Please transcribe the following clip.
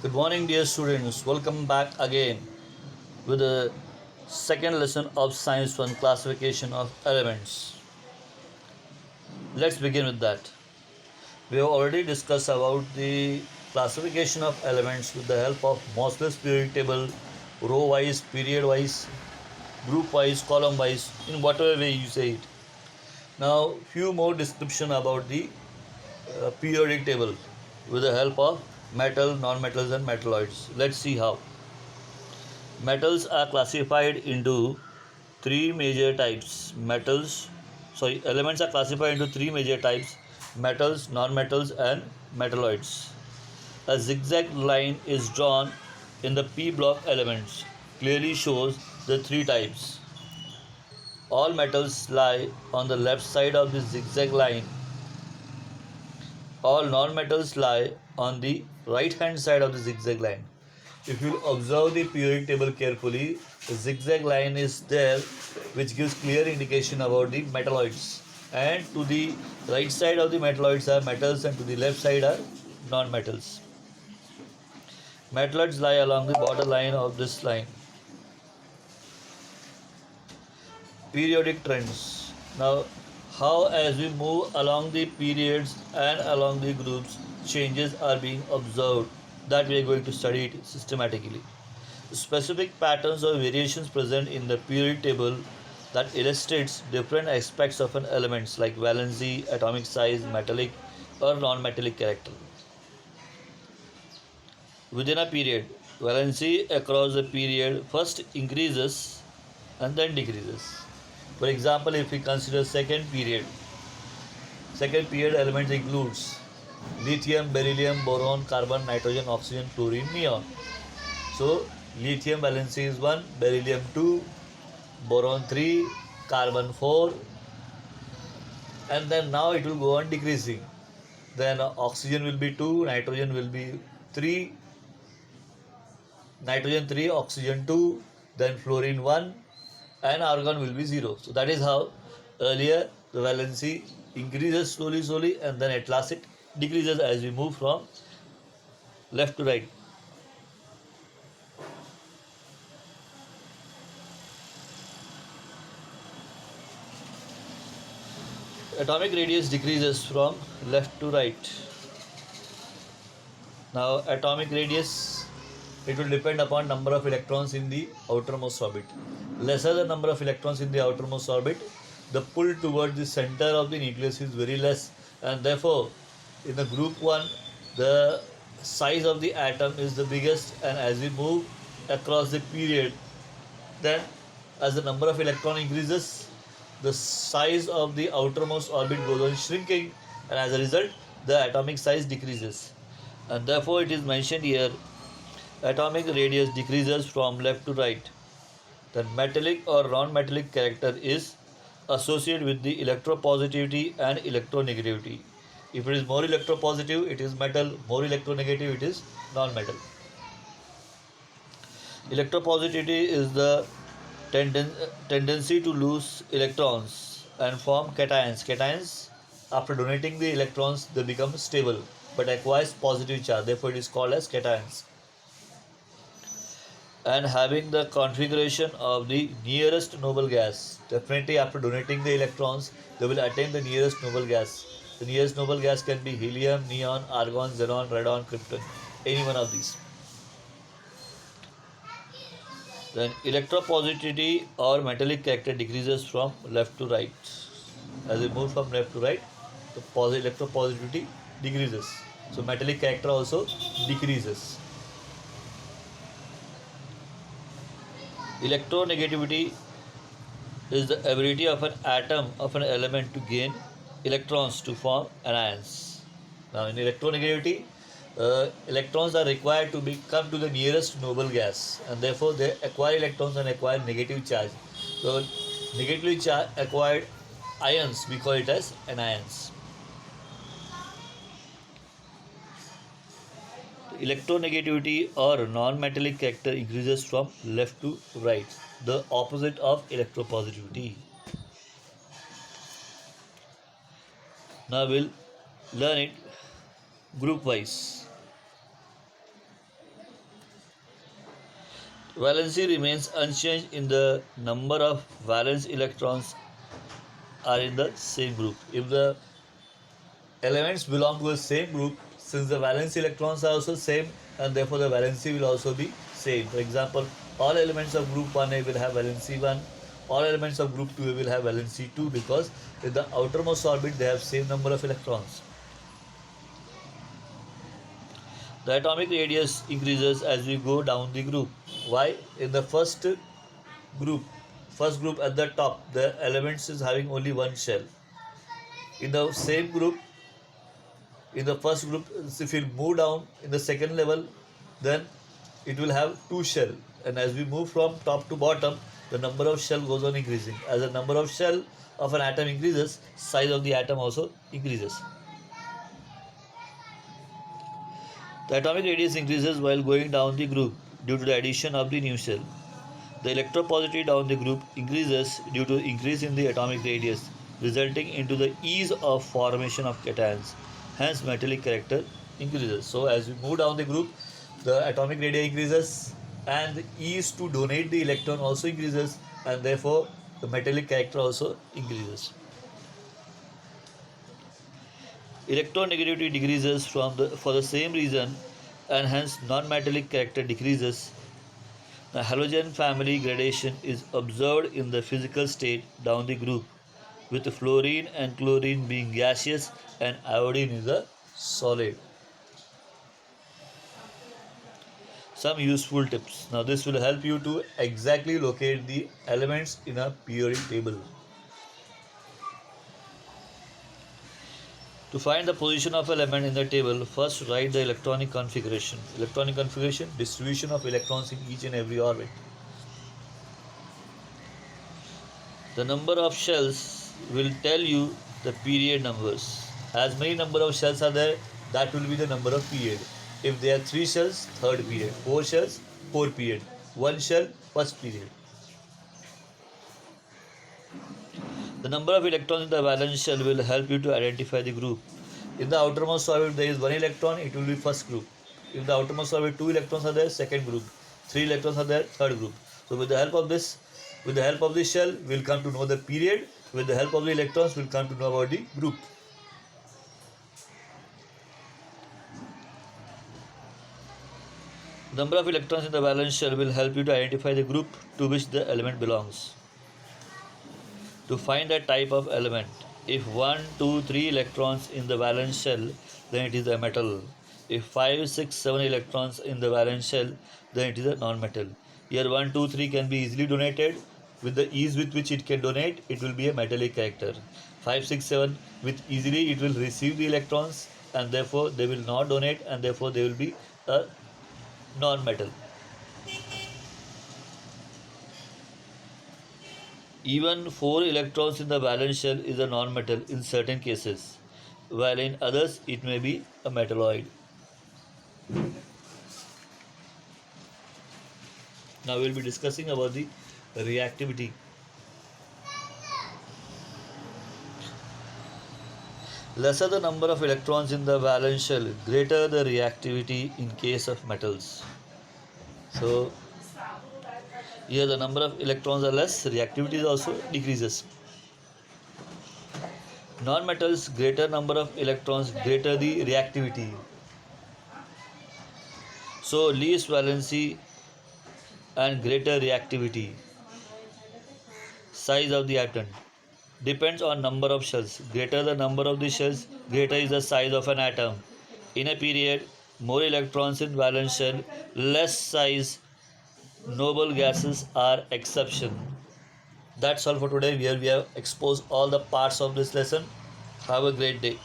Good morning, dear students. Welcome back again with the second lesson of Science 1 classification of elements. Let's begin with that. We have already discussed about the classification of elements with the help of Moseley's periodic table, row wise, period wise, group wise, column wise, in whatever way you say it. Now, few more description about the periodic table with the help of metal, non-metals and metalloids. Let's see how. Metals are classified into three major types. Elements are classified into three major types: metals, non-metals, and metalloids. A zigzag line is drawn in the p block elements, clearly shows the three types. All metals lie on the left side of the zigzag line. All non-metals lie on the right hand side of the zigzag line. If you observe the periodic table carefully, the zigzag line is there which gives clear indication about the metalloids. And to the right side of the metalloids are metals and to the left side are non-metals. Metalloids lie along the border line of this line. Periodic trends. Now, how as we move along the periods and along the groups, changes are being observed, that we are going to study it systematically. Specific patterns or variations present in the periodic table that illustrates different aspects of an element like valency, atomic size, metallic or non-metallic character. Within a period, valency across the period first increases and then decreases. For example, if we consider second period elements includes lithium, beryllium, boron, carbon, nitrogen, oxygen, fluorine, neon. So lithium valency is 1, beryllium 2, boron 3, carbon 4, and then now it will go on decreasing. Then oxygen will be 2, nitrogen will be 3, nitrogen 3, oxygen 2, then fluorine 1, and argon will be 0. So that is how earlier the valency increases slowly, and then at last it decreases as we move from left to right. Atomic radius decreases from left to right. Now atomic radius, it will depend upon number of electrons in the outermost orbit. Lesser the number of electrons in the outermost orbit, the pull towards the center of the nucleus is very less, and therefore in the group 1 the size of the atom is the biggest, and as we move across the period, then as the number of electron increases, the size of the outermost orbit goes on shrinking, and as a result the atomic size decreases. And therefore it is mentioned here, atomic radius decreases from left to right. The metallic or non-metallic character is associated with the electropositivity and electronegativity. If it is more electropositive, it is metal; more electronegative, it is non-metal. Electropositivity is the tendency to lose electrons and form cations. Cations, after donating the electrons, they become stable but acquires positive charge. Therefore, it is called as cations. And having the configuration of the nearest noble gas. Definitely, after donating the electrons, they will attain the nearest noble gas. The nearest noble gas can be helium, neon, argon, xenon, radon, krypton, any one of these. Then electropositivity or metallic character decreases from left to right. As we move from left to right, the electropositivity decreases. So metallic character also decreases. Electronegativity is the ability of an atom of an element to gain electrons to form anions. Now in electronegativity, electrons are required to come to the nearest noble gas, and therefore they acquire electrons and acquire negative charge. So negatively acquired ions, we call it as anions. Electronegativity or non-metallic character increases from left to right, the opposite of electropositivity. Now we'll learn it group wise. Valency remains unchanged in the number of valence electrons are in the same group. If the elements belong to the same group, since the valence electrons are also same, and therefore the valency will also be same. For example, all elements of group 1A will have valency 1, all elements of group 2A will have valency 2, because in the outermost orbit they have same number of electrons. The atomic radius increases as we go down the group. Why? In the group, first group at the top, the elements is having only one shell. In the same group, in the first group, if we move down in the second level, then it will have two shell. And as we move from top to bottom, the number of shell goes on increasing. As the number of shell of an atom increases, size of the atom also increases. The atomic radius increases while going down the group due to the addition of the new shell. The electropositivity down the group increases due to increase in the atomic radius, resulting into the ease of formation of cations. Hence, metallic character increases. So, as we move down the group, the atomic radii increases, and the ease to donate the electron also increases, and therefore the metallic character also increases. Electronegativity decreases for the same reason, and hence non-metallic character decreases. The halogen family gradation is observed in the physical state down the group, with fluorine and chlorine being gaseous and iodine is a solid. Some useful tips. Now this will help you to exactly locate the elements in a periodic table. To find the position of element in the table, first write the electronic configuration. Electronic configuration, distribution of electrons in each and every orbit. The number of shells will tell you the period numbers. As many number of shells are there, that will be the number of period. If there are 3 shells, third period. 4 shells, 4 period. 1 shell, first period. The number of electrons in the valence shell will help you to identify the group. In the outermost orbit there is 1 electron, it will be first group. If the outermost orbit 2 electrons are there, second group. 3 electrons are there, third group. So with the help of this shell, we will come to know the period. With the help of the electrons, we will come to know about the group. The number of electrons in the valence shell will help you to identify the group to which the element belongs. To find the type of element, if 1, 2, 3 electrons in the valence shell, then it is a metal. If 5, 6, 7 electrons in the valence shell, then it is a non-metal. Here 1, 2, 3 can be easily donated. With the ease with which it can donate, it will be a metallic character. 5, 6, 7, with easily it will receive the electrons, and therefore they will not donate, and therefore they will be a non-metal. Even 4 electrons in the valence shell is a non-metal in certain cases, while in others it may be a metalloid. Now we will be discussing about the reactivity. Lesser the number of electrons in the valence shell, greater the reactivity in case of metals. So here the number of electrons are less, reactivity also decreases. Non-metals, greater number of electrons, greater the reactivity. So least valency and greater reactivity. Size of the atom depends on number of shells. Greater the number of the shells, greater is the size of an atom. In a period, more electrons in valence shell, less size. Noble gases are exception. That's all for today. We have exposed all the parts of this lesson. Have a great day.